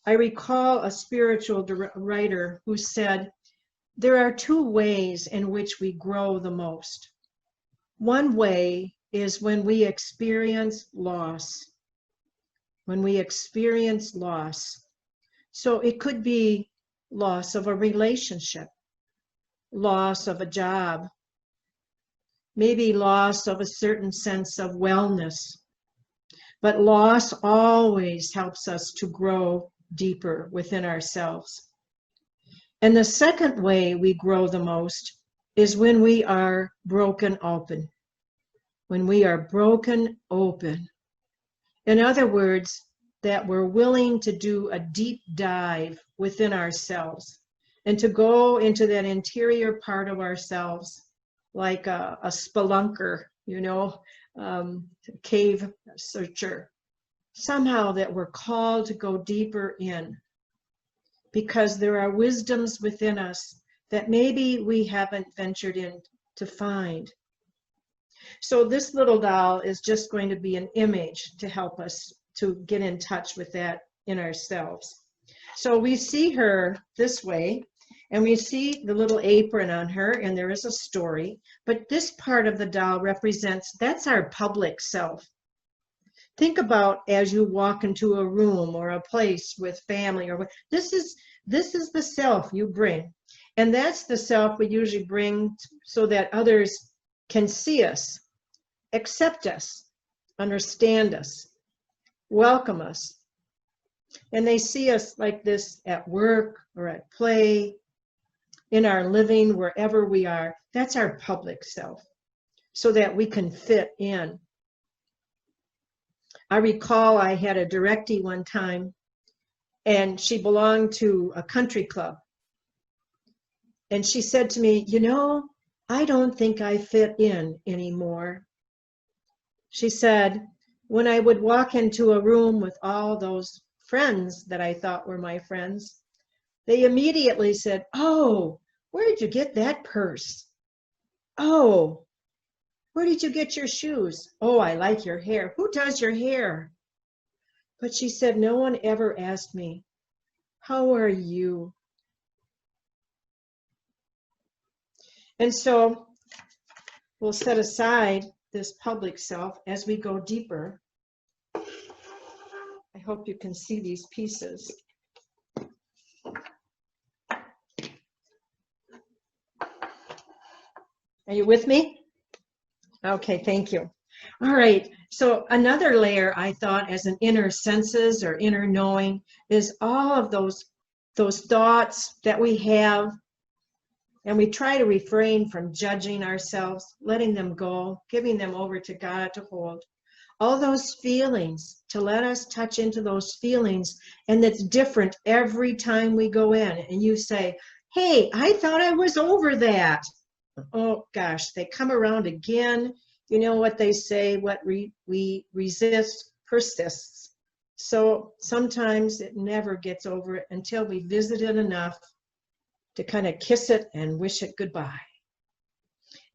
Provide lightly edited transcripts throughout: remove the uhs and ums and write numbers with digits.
I recall a spiritual writer who said, there are two ways in which we grow the most. One way is when we experience loss. When we experience loss. So it could be loss of a relationship, loss of a job, maybe loss of a certain sense of wellness. But loss always helps us to grow deeper within ourselves. And the second way we grow the most is when we are broken open. When we are broken open. In other words, that we're willing to do a deep dive within ourselves and to go into that interior part of ourselves like a spelunker, you know, cave searcher. Somehow that we're called to go deeper in because there are wisdoms within us that maybe we haven't ventured in to find. So this little doll is just going to be an image to help us to get in touch with that in ourselves. So we see her this way, and we see the little apron on her, and there is a story, but this part of the doll represents, that's our public self. Think about as you walk into a room or a place with family, or this is the self you bring. And that's the self we usually bring so that others can see us, accept us, understand us, welcome us. And they see us like this at work or at play, in our living, wherever we are. That's our public self, so that we can fit in. I recall I had a directee one time, and she belonged to a country club. And she said to me, you know, I don't think I fit in anymore. She said, when I would walk into a room with all those friends that I thought were my friends, they immediately said, oh, where did you get that purse? Oh, where did you get your shoes? Oh, I like your hair. Who does your hair? But she said, no one ever asked me, how are you? And so we'll set aside this public self as we go deeper. I hope you can see these pieces. Are you with me? Okay, thank you. All right, so another layer I thought as an inner senses or inner knowing is all of those thoughts that we have, and we try to refrain from judging ourselves, letting them go, giving them over to God to hold. All those feelings, to let us touch into those feelings, and that's different every time we go in. And you say, hey, I thought I was over that. Oh gosh, they come around again. You know what they say, what we resist persists. So sometimes it never gets over it until we visit it enough to kind of kiss it and wish it goodbye.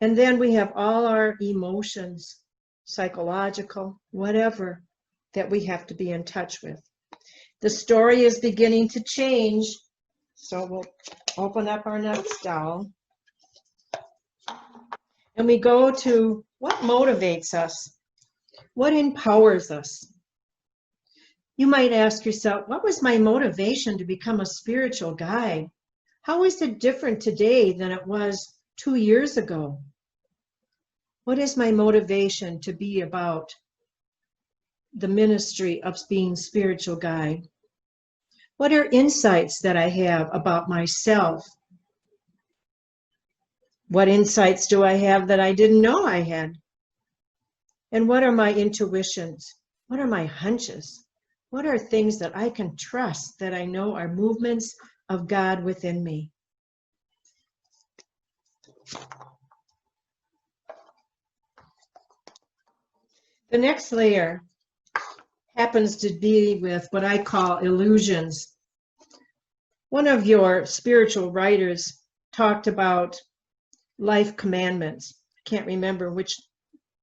And then we have all our emotions, psychological, whatever, that we have to be in touch with. The story is beginning to change. So we'll open up our next doll. And we go to what motivates us? What empowers us? You might ask yourself, what was my motivation to become a spiritual guide? How is it different today than it was 2 years ago? What is my motivation to be about the ministry of being spiritual guide? What are insights that I have about myself? What insights do I have that I didn't know I had? And what are my intuitions? What are my hunches? What are things that I can trust that I know are movements of God within me? The next layer happens to be with what I call illusions. One of your spiritual writers talked about life commandments. I can't remember which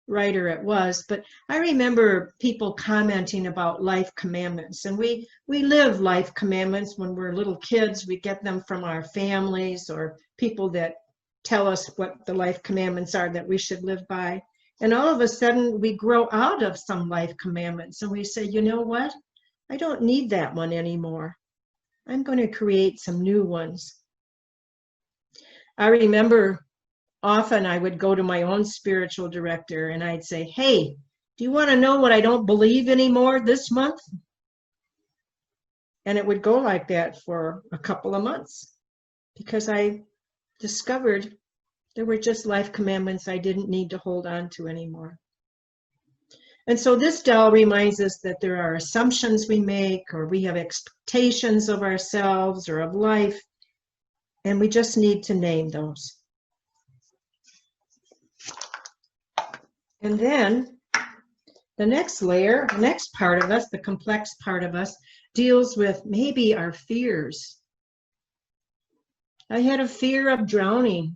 writer it was, but I remember people commenting about life commandments, and we live life commandments when we're little kids. We get them from our families or people that tell us what the life commandments are that we should live by. And all of a sudden we grow out of some life commandments and we say, you know what? I don't need that one anymore. I'm going to create some new ones. I remember often I would go to my own spiritual director and I'd say, hey, do you want to know what I don't believe anymore this month? And it would go like that for a couple of months because I discovered there were just life commandments I didn't need to hold on to anymore. And so this doll reminds us that there are assumptions we make, or we have expectations of ourselves or of life, and we just need to name those. And then the next layer, the next part of us, the complex part of us, deals with maybe our fears. I had a fear of drowning.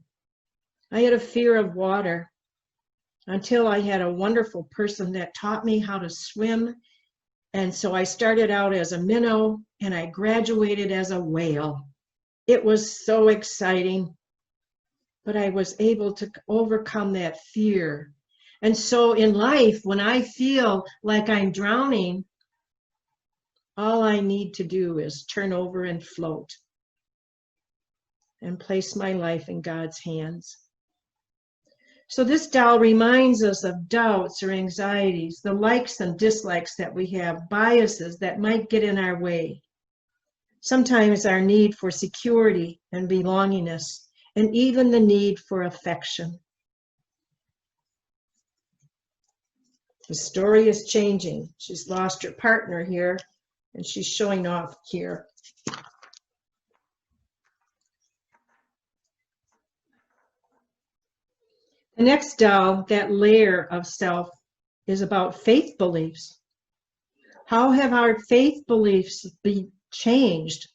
I had a fear of water until I had a wonderful person that taught me how to swim. And so I started out as a minnow and I graduated as a whale. It was so exciting, but I was able to overcome that fear. And so in life, when I feel like I'm drowning, all I need to do is turn over and float and place my life in God's hands. So this doll reminds us of doubts or anxieties, the likes and dislikes that we have, biases that might get in our way. Sometimes our need for security and belongingness, and even the need for affection. The story is changing. She's lost her partner here, and she's showing off here. The next doll, that layer of self, is about faith beliefs. How have our faith beliefs been changed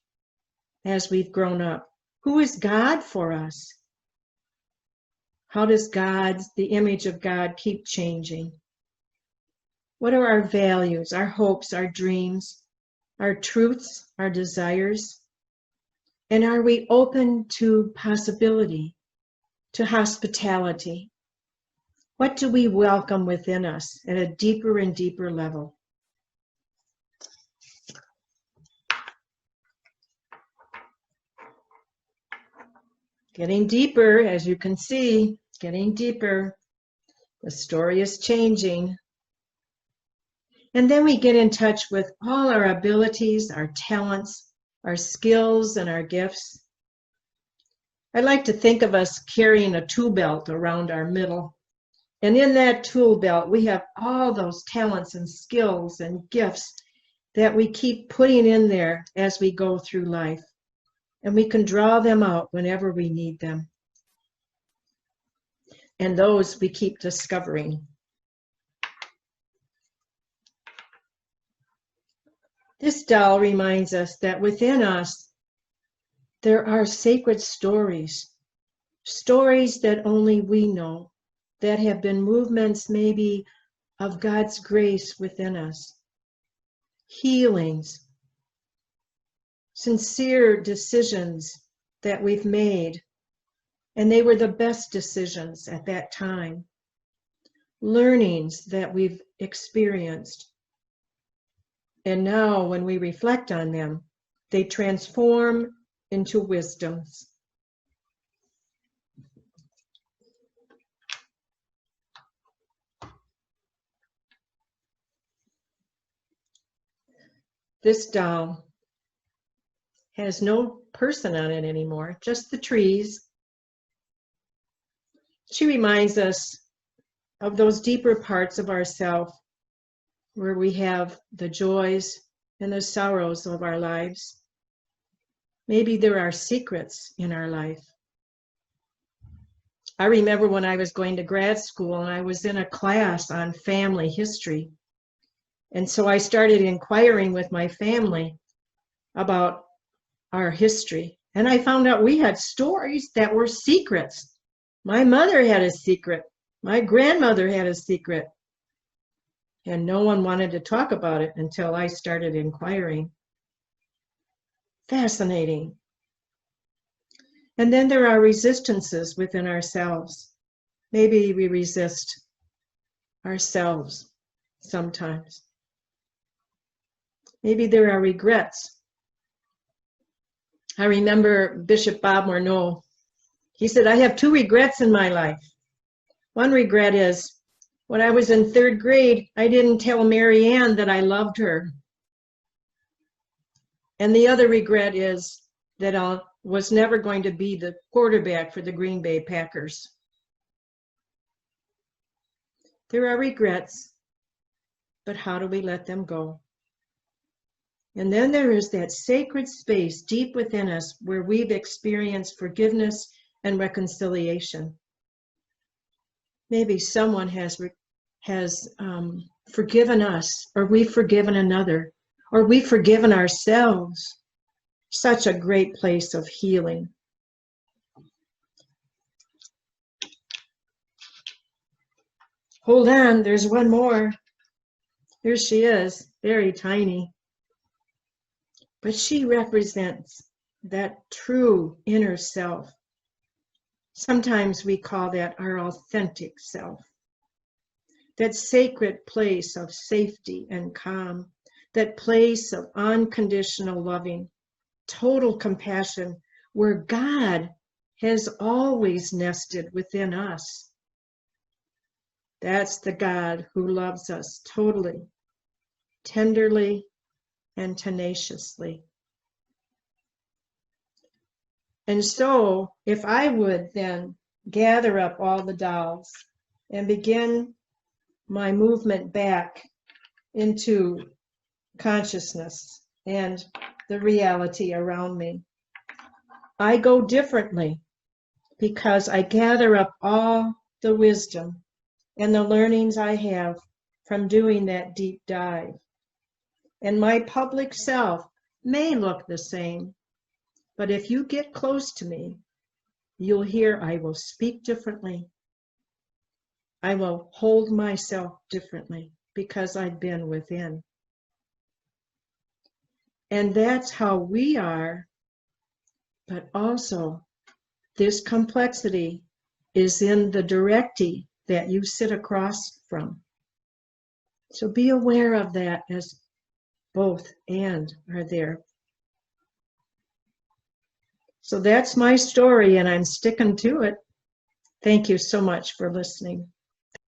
as we've grown up? Who is God for us? How does the image of God, keep changing? What are our values, our hopes, our dreams, our truths, our desires? And are we open to possibility, to hospitality? What do we welcome within us at a deeper and deeper level? Getting deeper, as you can see, getting deeper. The story is changing. And then we get in touch with all our abilities, our talents, our skills, and our gifts. I like to think of us carrying a tool belt around our middle. And in that tool belt, we have all those talents and skills and gifts that we keep putting in there as we go through life. And we can draw them out whenever we need them. And those we keep discovering. This doll reminds us that within us, there are sacred stories, stories that only we know, that have been movements maybe of God's grace within us, healings, sincere decisions that we've made, and they were the best decisions at that time, learnings that we've experienced. And now when we reflect on them, they transform into wisdoms. This doll has no person on it anymore, just the trees. She reminds us of those deeper parts of ourself where we have the joys and the sorrows of our lives. Maybe there are secrets in our life. I remember when I was going to grad school and I was in a class on family history. And so I started inquiring with my family about our history. And I found out we had stories that were secrets. My mother had a secret My grandmother had a secret, and no one wanted to talk about it until I started inquiring. Fascinating. And then there are resistances within ourselves. Maybe we resist ourselves sometimes. Maybe there are regrets. I remember Bishop Bob Morneau. He said, I have 2 regrets in my life. One regret is, when I was in 3rd grade, I didn't tell Mary Ann that I loved her. And the other regret is that I was never going to be the quarterback for the Green Bay Packers. There are regrets, but how do we let them go? And then there is that sacred space deep within us where we've experienced forgiveness and reconciliation. Maybe someone has forgiven us, or we've forgiven another, or we've forgiven ourselves. Such a great place of healing. Hold on, there's one more. Here she is, very tiny. But she represents that true inner self. Sometimes we call that our authentic self. That sacred place of safety and calm, that place of unconditional loving, total compassion, where God has always nested within us. That's the God who loves us totally, tenderly, and tenaciously. And so, if I would then gather up all the dolls and begin my movement back into consciousness and the reality around me, I go differently because I gather up all the wisdom and the learnings I have from doing that deep dive. And my public self may look the same, but if you get close to me, you'll hear I will speak differently. I will hold myself differently because I've been within. And that's how we are, but also this complexity is in the directee that you sit across from. So be aware of that as both and are there. So that's my story, and I'm sticking to it. Thank you so much for listening.